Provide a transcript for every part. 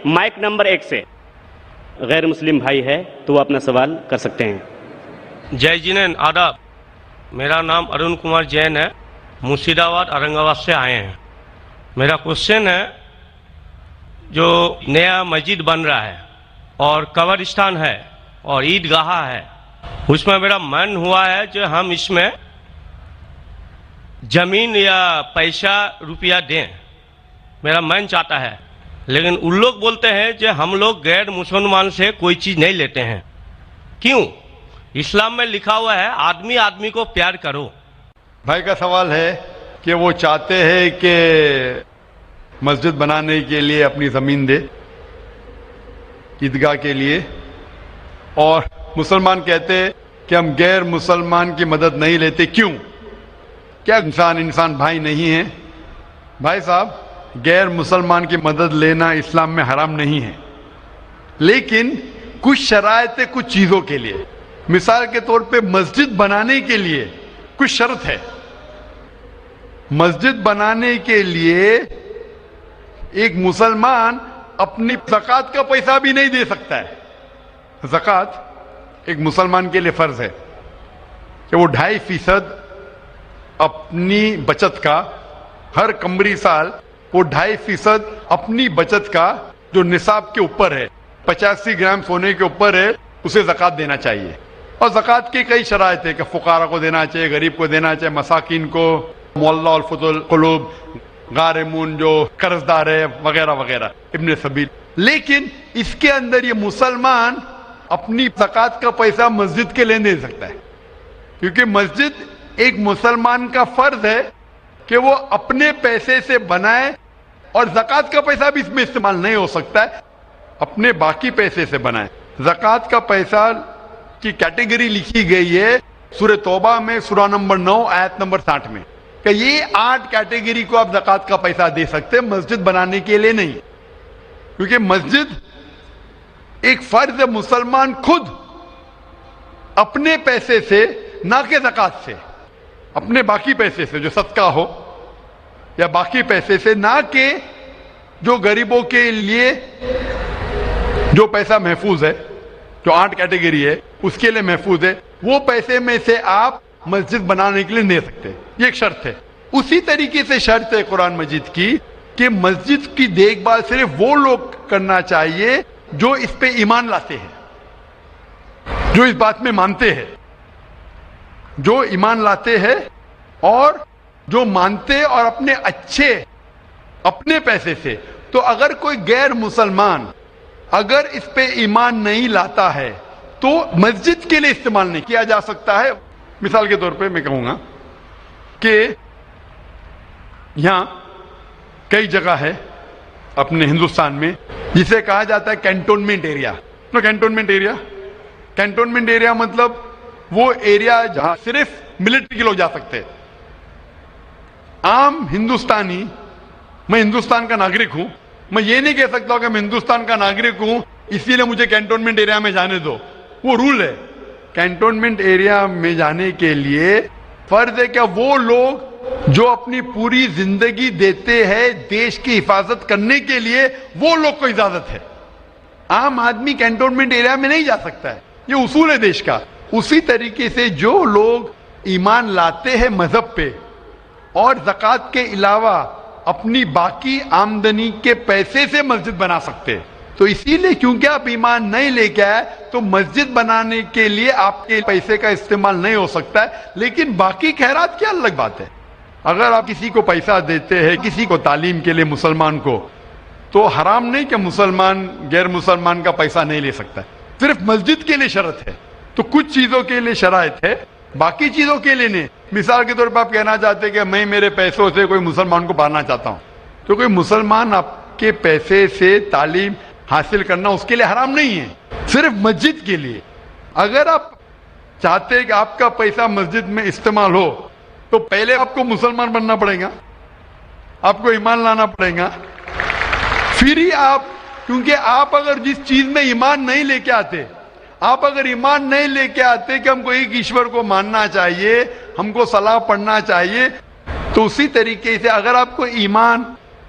Mic number 1 سے غیر مسلم بھائی ہے تو وہ اپنا سوال کر سکتے ہیں. جے جنین آداب. میرا نام ارون کمار جین ہے. مرشید آباد اورنگ آباد سے آئے ہیں. میرا کوشچن ہے جو نیا مسجد بن رہا ہے اور قبرستان ہے اور عیدگاہ ہے, اس میں میرا من ہوا ہے کہ ہم اس میں زمین یا پیسہ روپیہ دیں, میرا من چاہتا ہے. لیکن ان لوگ بولتے ہیں کہ ہم لوگ غیر مسلمان سے کوئی چیز نہیں لیتے ہیں. کیوں؟ اسلام میں لکھا ہوا ہے آدمی آدمی کو پیار کرو. بھائی کا سوال ہے کہ وہ چاہتے ہیں کہ مسجد بنانے کے لیے اپنی زمین دے عیدگاہ کے لیے, اور مسلمان کہتے ہیں کہ ہم غیر مسلمان کی مدد نہیں لیتے. کیوں؟ کیا انسان بھائی نہیں ہے؟ بھائی صاحب, غیر مسلمان کی مدد لینا اسلام میں حرام نہیں ہے, لیکن کچھ شرائط ہے کچھ چیزوں کے لیے. مثال کے طور پہ مسجد بنانے کے لیے کچھ شرط ہے. مسجد بنانے کے لیے ایک مسلمان اپنی زکوٰۃ کا پیسہ بھی نہیں دے سکتا ہے. زکوٰۃ ایک مسلمان کے لیے فرض ہے کہ وہ 2.5% اپنی بچت کا, ہر قمری سال وہ 2.5% اپنی بچت کا جو نصاب کے اوپر ہے, 85 گرام سونے کے اوپر ہے, اسے زکوٰۃ دینا چاہیے. اور زکوٰۃ کی کئی شرائط ہے کہ فقراء کو دینا چاہیے, غریب کو دینا چاہیے, مساکین کو, معلّہ الفضل القلوب, غارمون جو قرض دار ہے وغیرہ وغیرہ, ابن سبیل. لیکن اس کے اندر یہ مسلمان اپنی زکوٰۃ کا پیسہ مسجد کے لیے دے سکتا ہے, کیونکہ مسجد ایک مسلمان کا فرض ہے کہ وہ اپنے پیسے سے بنائے, اور زکوٰۃ کا پیسہ بھی اس میں استعمال نہیں ہو سکتا ہے, اپنے باقی پیسے سے بنائے. زکوٰۃ کا پیسہ کی کیٹیگری لکھی گئی ہے سورہ توبہ میں, سورہ نمبر 9 آیت نمبر 60 میں, کہ یہ 8 کیٹیگری کو آپ زکوٰۃ کا پیسہ دے سکتے, مسجد بنانے کے لیے نہیں. کیونکہ مسجد ایک فرض ہے, مسلمان خود اپنے پیسے سے, نہ کہ زکوٰۃ سے, اپنے باقی پیسے سے جو صدقہ ہو یا باقی پیسے سے, نہ کہ جو غریبوں کے لیے جو پیسہ محفوظ ہے, جو 8 کیٹیگری ہے اس کے لیے محفوظ ہے, وہ پیسے میں سے آپ مسجد بنانے کے لیے دے سکتے. یہ ایک شرط ہے. اسی طریقے سے شرط ہے قرآن مجید کی کہ مسجد کی دیکھ بھال صرف وہ لوگ کرنا چاہیے جو اس پہ ایمان لاتے ہیں, جو اس بات میں مانتے ہیں, جو ایمان لاتے ہیں اور جو مانتے اور اپنے اچھے اپنے پیسے سے. تو اگر کوئی غیر مسلمان اگر اس پہ ایمان نہیں لاتا ہے تو مسجد کے لیے استعمال نہیں کیا جا سکتا ہے. مثال کے طور پہ میں کہوں گا کہ یہاں کئی جگہ ہے اپنے ہندوستان میں جسے کہا جاتا ہے کینٹونمنٹ ایریا. کینٹونمنٹ ایریا مطلب وہ ایریا جہاں صرف ملٹری کے لوگ جا سکتے. عام ہندوستانی, میں ہندوستان کا ناگرک ہوں, میں یہ نہیں کہہ سکتا کہ میں ہندوستان کا ناگرک ہوں اسی لیے مجھے کینٹونمنٹ ایریا میں جانے دو. وہ رول ہے. کینٹونمنٹ ایریا میں جانے کے لیے فرض ہے کہ وہ لوگ جو اپنی پوری زندگی دیتے ہیں دیش کی حفاظت کرنے کے لیے, وہ لوگ کو اجازت ہے. عام آدمی کینٹونمنٹ ایریا میں نہیں جا سکتا ہے, یہ اصول ہے دیش کا. اسی طریقے سے جو لوگ ایمان لاتے ہیں مذہب پہ اور زکوٰۃ کے علاوہ اپنی باقی آمدنی کے پیسے سے مسجد بنا سکتے. تو اسی لیے کیونکہ آپ ایمان نہیں لے کے آئے تو مسجد بنانے کے لیے آپ کے پیسے کا استعمال نہیں ہو سکتا ہے. لیکن باقی خیرات کی الگ بات ہے. اگر آپ کسی کو پیسہ دیتے ہیں, کسی کو تعلیم کے لیے مسلمان کو, تو حرام نہیں کہ مسلمان غیر مسلمان کا پیسہ نہیں لے سکتا ہے. صرف مسجد کے لیے شرط ہے. تو کچھ چیزوں کے لیے شرائط ہے, باقی چیزوں کے لیے نہیں. مثال کے طور پر آپ کہنا چاہتے ہیں کہ میں میرے پیسوں سے کوئی مسلمان کو پڑھانا چاہتا ہوں, تو کوئی مسلمان آپ کے پیسے سے تعلیم حاصل کرنا اس کے لیے حرام نہیں ہے, صرف مسجد کے لیے. اگر آپ چاہتے ہیں کہ آپ کا پیسہ مسجد میں استعمال ہو تو پہلے آپ کو مسلمان بننا پڑے گا, آپ کو ایمان لانا پڑے گا, پھر ہی آپ, کیونکہ آپ اگر جس چیز میں ایمان نہیں لے کے آتے, آپ اگر ایمان نہیں لے کے آتے کہ ہم کو ایک ایشور کو ماننا چاہیے, ہم کو صلاح پڑھنا چاہیے, تو اسی طریقے سے اگر آپ کو ایمان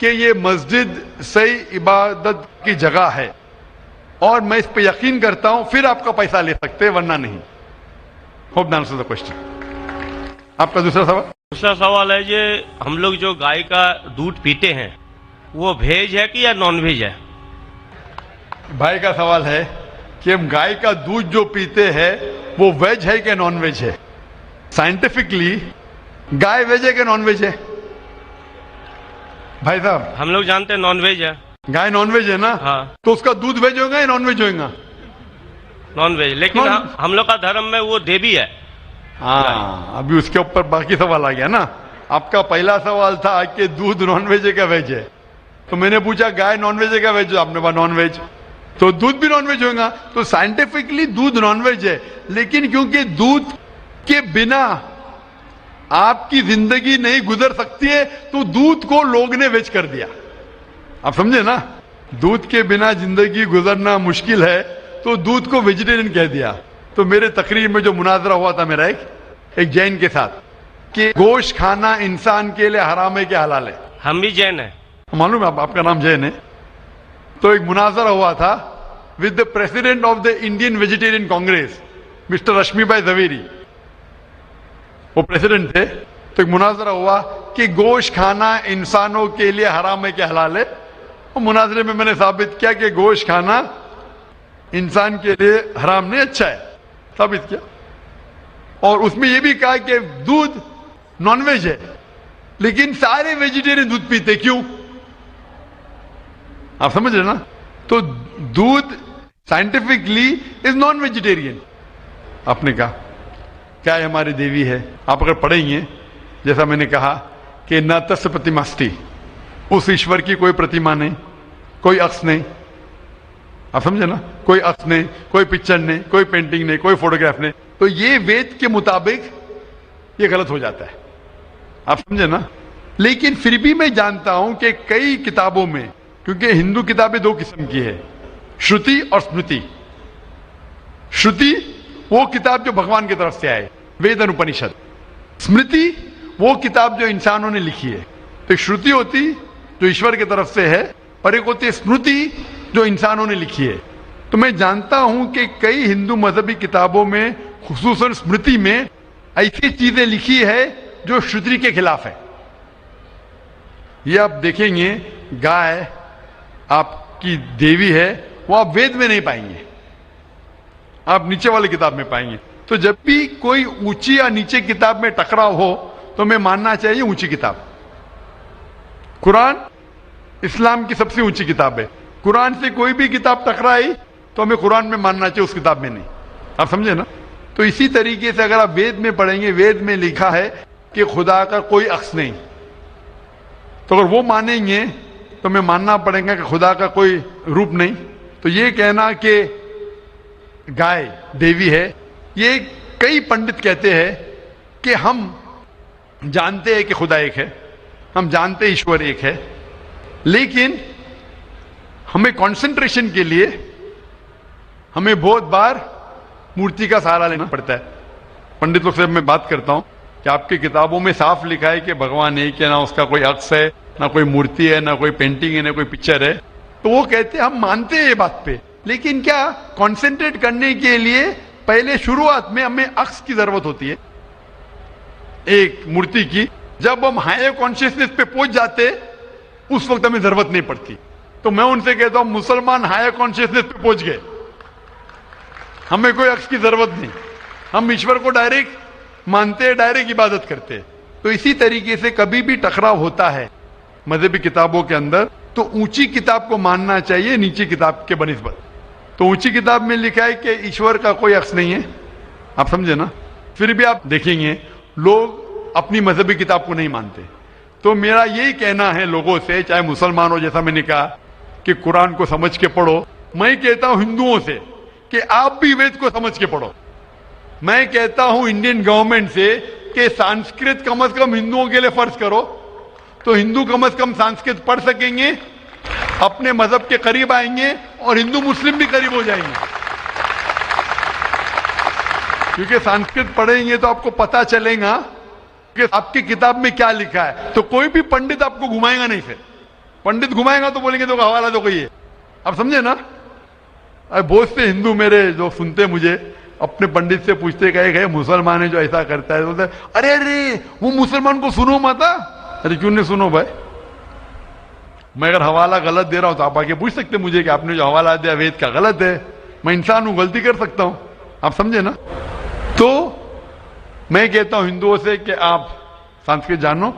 کہ یہ مسجد صحیح عبادت کی جگہ ہے اور میں اس پہ یقین کرتا ہوں، پھر آپ کا پیسہ لے سکتے ہیں، ورنہ نہیں. Hope the answer the question. آپ کا دوسرا سوال. دوسرا سوال ہے یہ ہم لوگ جو گائے کا دودھ پیتے ہیں وہ ویج ہے کہ یا نان ویج ہے؟ بھائی کا سوال ہے کہ ہم گائے کا دودھ جو پیتے ہیں وہ ویج ہے کہ نان ویج ہے. سائنٹیفکلی گائے ویج ہے کہ نان ویج ہے؟ بھائی صاحب ہم لوگ جانتے ہیں نان ویج ہے. گائے نان ویج ہے نا؟ ہاں تو اس کا دودھ ویج ہوگا یا نان ویج ہوگا؟ نان ویج، لیکن ہم لوگ کا دھرم میں وہ دیوی ہے. ہاں ابھی اس کے اوپر باقی سوال آ گیا نا. آپ کا پہلا سوال تھا کہ دودھ نان ویج ہے کیا ویج ہے، تو میں نے پوچھا گائے نان ویج ہے کیا ویج ہے، آپ نے کہا نان ویج، تو دودھ بھی نان ویج ہوگا. تو سائنٹیفکلی دودھ نان ویج ہے، لیکن کیونکہ دودھ کے بنا آپ کی زندگی نہیں گزر سکتی ہے تو دودھ کو لوگ نے ویج کر دیا. آپ سمجھے نا، دودھ کے بنا زندگی گزرنا مشکل ہے تو دودھ کو ویجیٹیرین کہہ دیا. تو میرے تقریر میں جو مناظرہ ہوا تھا میرا ایک جین کے ساتھ کہ گوشت کھانا انسان کے لیے حرام ہے کہ حلال ہے. ہم بھی جین ہیں. معلوم ہے آپ کا نام جین ہے. تو ایک مناظرہ ہوا تھا with the president of the Indian vegetarian congress mister Rashmi Bhai Zaveri, وہ پریزیڈنٹ تھے. تو ایک مناظرہ ہوا کہ گوشت کھانا انسانوں کے لیے حرام ہے کہ حلال ہے. اور مناظرے میں نے ثابت کیا کہ گوشت کھانا انسان کے لیے حرام نہیں، اچھا ہے، ثابت کیا. اور اس میں یہ بھی کہا کہ دودھ نان ویج ہے، لیکن سارے ویجیٹیرین دودھ پیتے، کیوں؟ آپ سمجھ رہے نا. تو دودھ سائنٹیفکلی از نان ویجیٹیرین. آپ نے کہا کیا ہے ہماری دیوی ہے. آپ اگر پڑھیں گے جیسا میں نے کہا کہ نہ تس پرتیماستی، اس ایشور کی کوئی پرتیما نہیں، کوئی عکس نہیں. آپ سمجھے نا، کوئی عکس نہیں، کوئی پکچر نہیں، کوئی پینٹنگ نہیں، کوئی فوٹوگراف نہیں. تو یہ وید کے مطابق یہ غلط ہو جاتا ہے. آپ سمجھے نا. لیکن پھر بھی میں جانتا ہوں کہ کئی کتابوں میں، کیونکہ ہندو کتابیں دو قسم کی ہے، شروتی اور اسمرتی. شروتی وہ کتاب جو بھگوان کی طرف سے آئے، وید اور اپنشد. اسمرتی وہ کتاب جو انسانوں نے لکھی ہے. تو شروتی ہوتی جو ایشور کی طرف سے ہے، اور ایک ہوتی ہے اسمرتی جو انسانوں نے لکھی ہے. تو میں جانتا ہوں کہ کئی ہندو مذہبی کتابوں میں، خصوصاً اسمرتی میں، ایسی چیزیں لکھی ہے جو شروتی کے خلاف ہے. یہ آپ دیکھیں گے گائے آپ کی دیوی ہے، وہ آپ وید میں نہیں پائیں گے، آپ نیچے والی کتاب میں پائیں گے. تو جب بھی کوئی اونچی یا نیچے کتاب میں ٹکراؤ ہو تو میں ماننا چاہیے اونچی کتاب. قرآن اسلام کی سب سے اونچی کتاب ہے. قرآن سے کوئی بھی کتاب ٹکرائی تو ہمیں قرآن میں ماننا چاہیے، اس کتاب میں نہیں. آپ سمجھے نا. تو اسی طریقے سے اگر آپ وید میں پڑھیں گے، وید میں لکھا ہے کہ خدا کا کوئی عکس نہیں، تو اگر وہ مانیں گے تو ہمیں ماننا پڑے گا کہ خدا کا کوئی روپ نہیں. تو یہ کہنا کہ گائے دیوی ہے، یہ کئی پنڈت کہتے ہیں کہ ہم جانتے ہیں کہ خدا ایک ہے، ہم جانتے ایشور ایک ہے، لیکن ہمیں کنسنٹریشن کے لیے ہمیں بہت بار مورتی کا سہارا لینا پڑتا ہے. پنڈت لوگ سے میں بات کرتا ہوں کہ آپ کی کتابوں میں صاف لکھا ہے کہ بھگوان ایک ہے، نہ اس کا کوئی عکس ہے، نہ کوئی مورتی ہے، نہ کوئی پینٹنگ ہے، نہ کوئی پکچر ہے. تو وہ کہتے ہیں ہم مانتے ہیں یہ بات پہ، لیکن کیا کنسنٹریٹ کرنے کے لیے پہلے شروعات میں ہمیں عکس کی ضرورت ہوتی ہے، ایک مورتی کی. جب ہم ہائر کانشیسنس پہ پہنچ جاتے اس وقت ہمیں ضرورت نہیں پڑتی. تو میں ان سے کہتا ہوں مسلمان ہائر کانشیسنس پہ پہنچ گئے، ہمیں کوئی عکس کی ضرورت نہیں، ہم ایشور کو ڈائریکٹ مانتے، ڈائریکٹ عبادت کرتے. تو اسی طریقے سے کبھی بھی ٹکراؤ ہوتا ہے مذہبی کتابوں کے اندر تو اونچی کتاب کو ماننا چاہیے نیچی کتاب کے بنسبت. تو اونچی کتاب میں لکھا ہے کہ ایشور کا کوئی عکس نہیں ہے. آپ سمجھے نا. پھر بھی آپ دیکھیں گے لوگ اپنی مذہبی کتاب کو نہیں مانتے. تو میرا یہی کہنا ہے لوگوں سے، چاہے مسلمان ہو، جیسا میں نے کہا کہ قرآن کو سمجھ کے پڑھو. میں کہتا ہوں ہندوؤں سے کہ آپ بھی وید کو سمجھ کے پڑھو. میں کہتا ہوں انڈین گورنمنٹ سے کہ سانسکرت کم از کم ہندوؤں کے لیے فرض کرو، تو ہندو کم از کم سانسکرت پڑھ سکیں گے، اپنے مذہب کے قریب آئیں گے، اور ہندو مسلم بھی قریب ہو جائیں گے. کیونکہ سانسکرت پڑھیں گے تو آپ کو پتا چلے گا کہ آپ کی کتاب میں کیا لکھا ہے. تو کوئی بھی پنڈت آپ کو گھمائے گا نہیں. پھر پنڈت گھمائے گا تو بولیں گے تو حوالہ دو کوئی ہے. آپ سمجھے نا. بہت سے ہندو میرے جو سنتے مجھے اپنے پنڈت سے پوچھتے کہ مسلمان ہے جو ایسا کرتا ہے, بولتے ارے ارے وہ مسلمان کو سنو مت. ارے کیوں نہیں سنو بھائی. میں اگر حوالہ غلط دے رہا ہوں تو آپ آگے پوچھ سکتے مجھے کہ آپ نے جو حوالہ دیا وید کا غلط ہے. میں انسان ہوں, غلطی کر سکتا ہوں. آپ سمجھے نا. تو میں کہتا ہوں ہندوؤں سے کہ آپ سنسکرت جانو,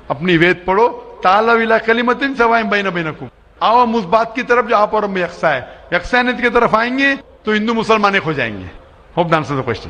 اپنی وید پڑھو. تعالوا الی کلمۃ سواء بین بینکم, آؤ ہم اس بات کی طرف جو آپ اور ہم میں یکساں ہے. یکسانیت کی طرف آئیں گے تو ہندو مسلمان ایک ہو جائیں گے. Hope dancer the question.